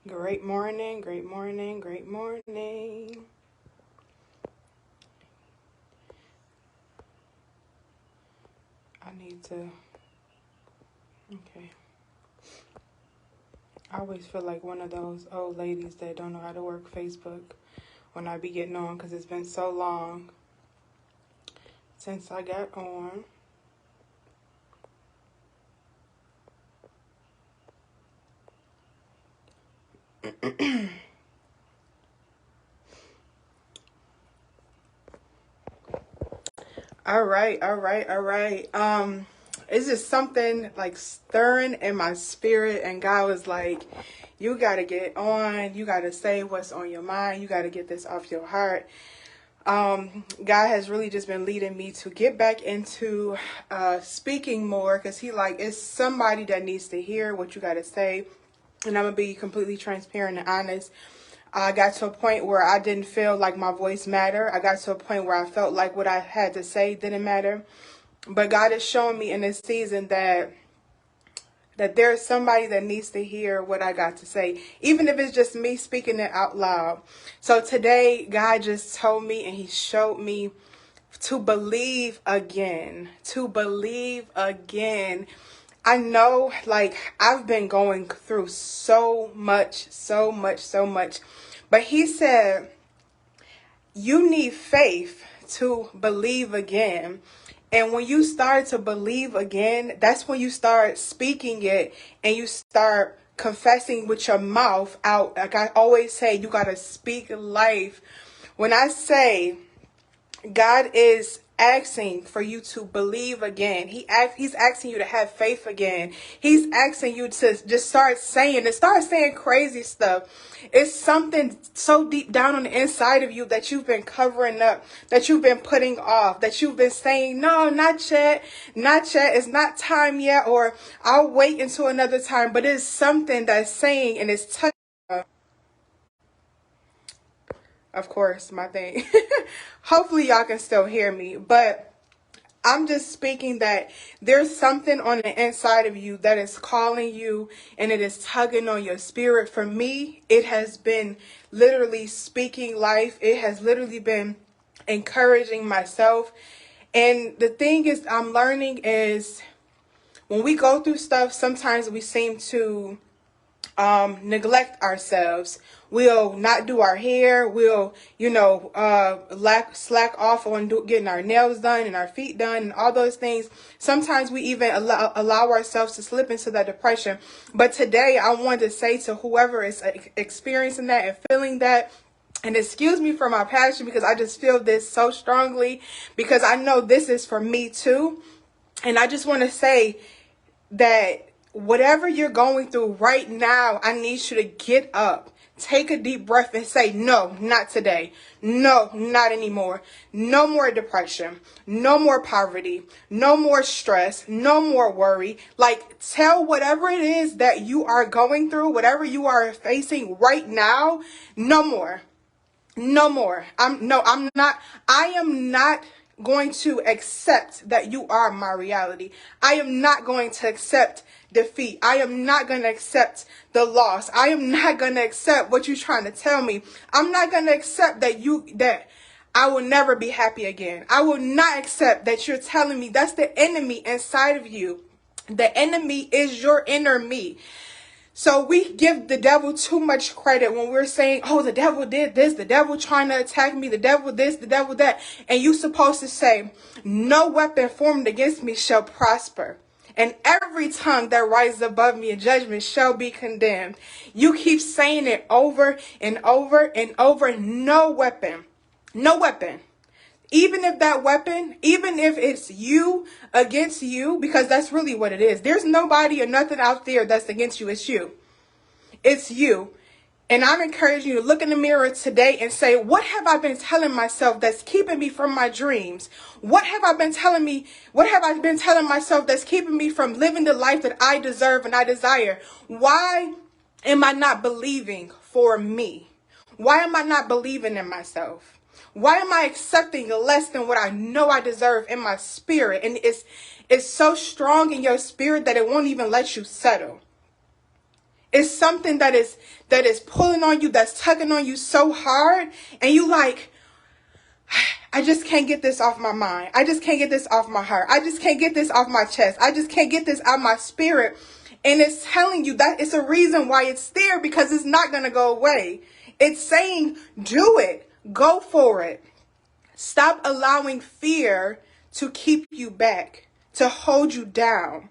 Great morning, great morning, great morning. I need to, okay. I always feel like one of those old ladies that don't know how to work Facebook when I be getting on because it's been so long since I got on. All right. It's just something like stirring in my spirit, and God was like, you gotta get on, you gotta say what's on your mind, you gotta get this off your heart. God has really just been leading me to get back into speaking more, because he like, it's somebody that needs to hear what you gotta say. And I'm gonna be completely transparent and honest. I got to a point where I didn't feel like my voice mattered. I got to a point where I felt like what I had to say didn't matter. But God is showing me in this season that there's somebody that needs to hear what I got to say, even if it's just me speaking it out loud. So today, God just told me and he showed me to believe again, to believe again. I know, like, I've been going through so much. But he said, you need faith to believe again. And when you start to believe again, that's when you start speaking it and you start confessing with your mouth out. Like I always say, you got to speak life. When I say God is asking for you to believe again. He's asking you to have faith again. He's asking you to just start saying crazy stuff. It's something so deep down on the inside of you that you've been covering up, that you've been putting off, that you've been saying, no, not yet, it's not time yet, or I'll wait until another time. But it's something that's saying, and it's touching. Of course, my thing. Hopefully y'all can still hear me, but I'm just speaking that there's something on the inside of you that is calling you, and it is tugging on your spirit. For me, it has been literally speaking life. It has literally been encouraging myself. And the thing is, I'm learning is when we go through stuff, sometimes we seem to neglect ourselves. We'll not do our hair. We'll, slack off on getting our nails done and our feet done and all those things. Sometimes we even allow ourselves to slip into that depression. But today I wanted to say to whoever is experiencing that and feeling that, and excuse me for my passion, because I just feel this so strongly, because I know this is for me too. And I just want to say that whatever you're going through right now, I need you to get up, take a deep breath and say, no, not today. No, not anymore. No more depression. No more poverty. No more stress. No more worry. Like, tell whatever it is that you are going through, whatever you are facing right now, no more. No more. I am not going to accept that you are my reality. I am not going to accept defeat. I am not going to accept the loss. I am not going to accept what you're trying to tell me. I'm not going to accept that I will never be happy again. I will not accept that you're telling me that's the enemy inside of you. The enemy is your inner me. So we give the devil too much credit when we're saying, oh, the devil did this, the devil trying to attack me, the devil this, the devil that. And you're supposed to say, no weapon formed against me shall prosper. And every tongue that rises above me in judgment shall be condemned. You keep saying it over and over and over. No weapon. No weapon. Even if that weapon, even if it's you against you, because that's really what it is. There's nobody or nothing out there that's against you. It's you. It's you. And I'm encouraging you to look in the mirror today and say, what have I been telling myself that's keeping me from my dreams? What have I been telling me? What have I been telling myself that's keeping me from living the life that I deserve and I desire? Why am I not believing for me? Why am I not believing in myself? Why am I accepting less than what I know I deserve in my spirit? And it's so strong in your spirit that it won't even let you settle. It's something that is pulling on you, that's tugging on you so hard, and you like, I just can't get this off my mind. I just can't get this off my heart. I just can't get this off my chest. I just can't get this out of my spirit. And it's telling you that it's a reason why it's there, because it's not going to go away. It's saying, do it. Go for it. Stop allowing fear to keep you back, to hold you down.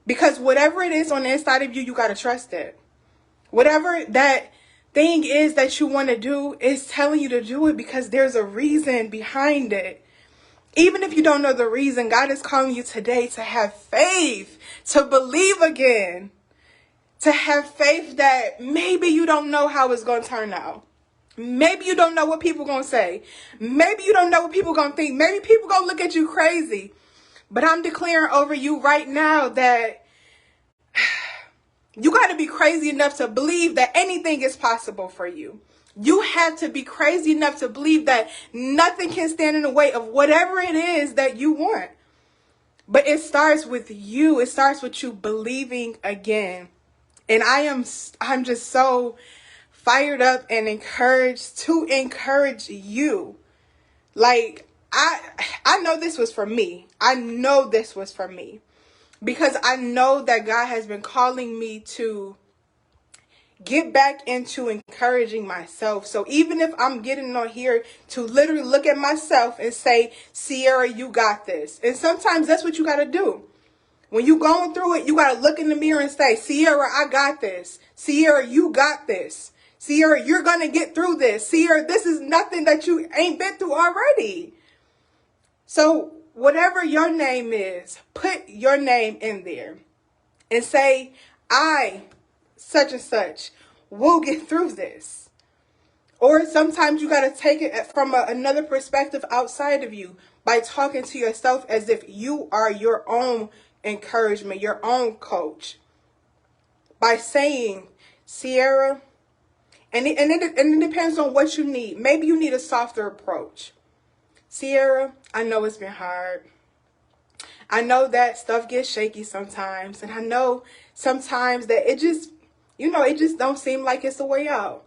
Because whatever it is on the inside of you, you got to trust it. Whatever that thing is that you want to do is telling you to do it because there's a reason behind it. Even if you don't know the reason, God is calling you today to have faith, to believe again, to have faith that maybe you don't know how it's going to turn out. Maybe you don't know what people are going to say. Maybe you don't know what people are going to think. Maybe people are going to look at you crazy. But I'm declaring over you right now that you got to be crazy enough to believe that anything is possible for you. You have to be crazy enough to believe that nothing can stand in the way of whatever it is that you want. But it starts with you. It starts with you believing again. And I'm just so fired up and encouraged to encourage you. Like, I know this was for me. I know this was for me. Because I know that God has been calling me to get back into encouraging myself. So even if I'm getting on here to literally look at myself and say, Sierra, you got this. And sometimes that's what you got to do. When you're going through it, you got to look in the mirror and say, Sierra, I got this. Sierra, you got this. Sierra, you're going to get through this. Sierra, this is nothing that you ain't been through already. So whatever your name is, put your name in there and say, I, such and such, will get through this. Or sometimes you got to take it from another perspective outside of you by talking to yourself as if you are your own encouragement, your own coach. By saying, Sierra, and it depends on what you need. Maybe you need a softer approach. Sierra, I know it's been hard. I know that stuff gets shaky sometimes. And I know sometimes that it just don't seem like it's the way out.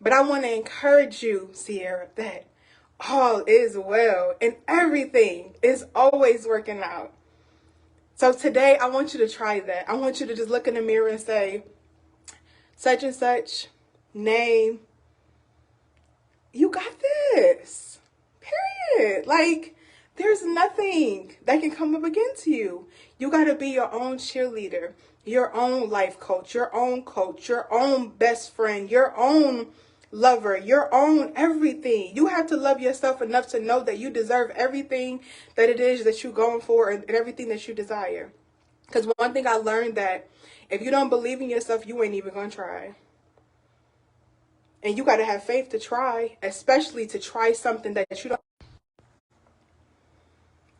But I want to encourage you, Sierra, that all is well and everything is always working out. So today, I want you to try that. I want you to just look in the mirror and say, such and such, name, you got this. Period. Like, there's nothing that can come up against you. You got to be your own cheerleader, your own life coach, your own best friend, your own lover, your own everything. You have to love yourself enough to know that you deserve everything that it is that you're going for and everything that you desire. Because one thing I learned, that if you don't believe in yourself, you ain't even going to try. And you got to have faith to try, especially to try something that you don't.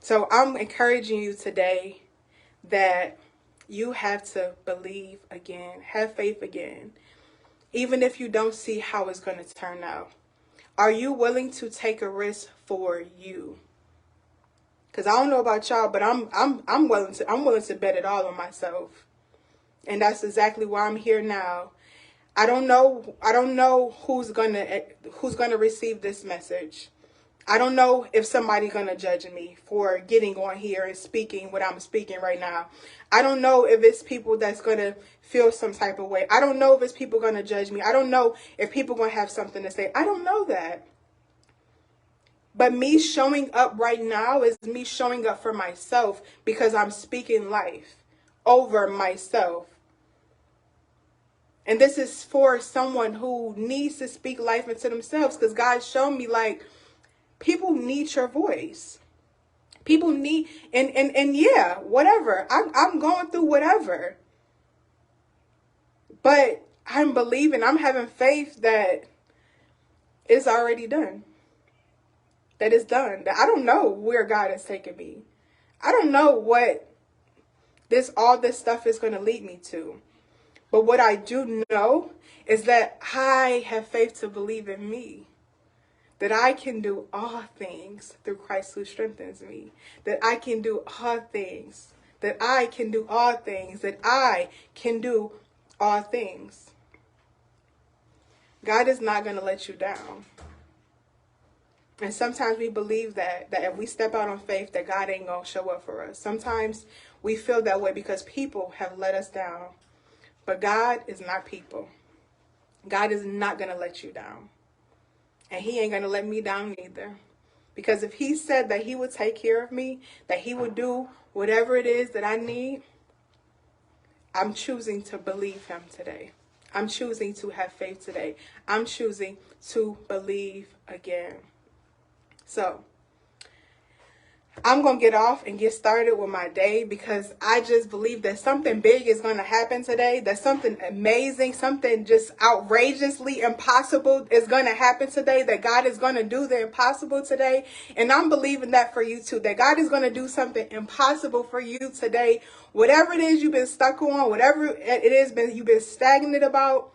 So I'm encouraging you today that you have to believe again, have faith again, even if you don't see how it's going to turn out. Are you willing to take a risk for you? Because I don't know about y'all, but I'm willing to bet it all on myself. And that's exactly why I'm here now. I don't know who's gonna receive this message. I don't know if somebody's gonna judge me for getting on here and speaking what I'm speaking right now. I don't know if it's people that's gonna feel some type of way. I don't know if it's people gonna judge me. I don't know if people gonna have something to say. I don't know that. But me showing up right now is me showing up for myself, because I'm speaking life over myself. And this is for someone who needs to speak life into themselves, because God showed me, like, people need your voice. People need, and yeah, whatever. I'm going through whatever. But I'm believing, I'm having faith that it's already done. That it's done. That I don't know where God has taken me. I don't know what all this stuff is going to lead me to. But what I do know is that I have faith to believe in me. That I can do all things through Christ who strengthens me. That I can do all things. That I can do all things. That I can do all things. God is not going to let you down. And sometimes we believe that if we step out on faith, that God ain't going to show up for us. Sometimes we feel that way because people have let us down. But God is not people. God is not going to let you down. And he ain't going to let me down either. Because if he said that he would take care of me, that he would do whatever it is that I need, I'm choosing to believe him today. I'm choosing to have faith today. I'm choosing to believe again. So I'm going to get off and get started with my day, because I just believe that something big is going to happen today, that something amazing, something just outrageously impossible is going to happen today, that God is going to do the impossible today. And I'm believing that for you too, that God is going to do something impossible for you today. Whatever it is you've been stuck on, whatever it is you've been stagnant about,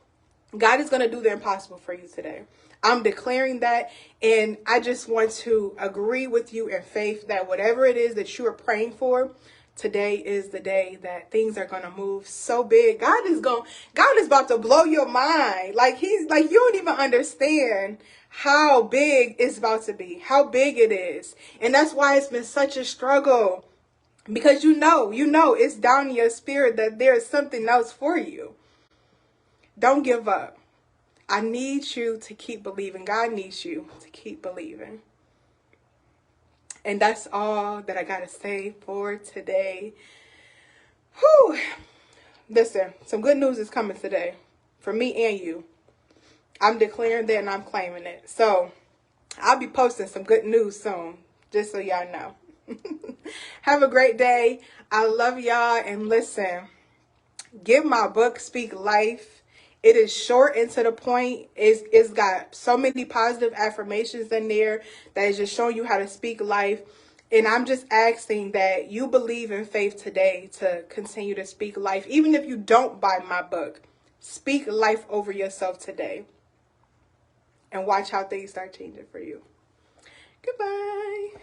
God is going to do the impossible for you today. I'm declaring that, and I just want to agree with you in faith that whatever it is that you are praying for, today is the day that things are going to move so big. God is about to blow your mind. Like you don't even understand how big it's about to be, how big it is. And that's why it's been such a struggle, because you know, it's down in your spirit that there is something else for you. Don't give up. I need you to keep believing. God needs you to keep believing. And that's all that I got to say for today. Whew. Listen, some good news is coming today for me and you. I'm declaring that and I'm claiming it. So I'll be posting some good news soon, just so y'all know. Have a great day. I love y'all. And listen, get my book, Speak Life. It is short and to the point. It's got so many positive affirmations in there that is just showing you how to speak life. And I'm just asking that you believe in faith today to continue to speak life. Even if you don't buy my book, speak life over yourself today. And watch how things start changing for you. Goodbye.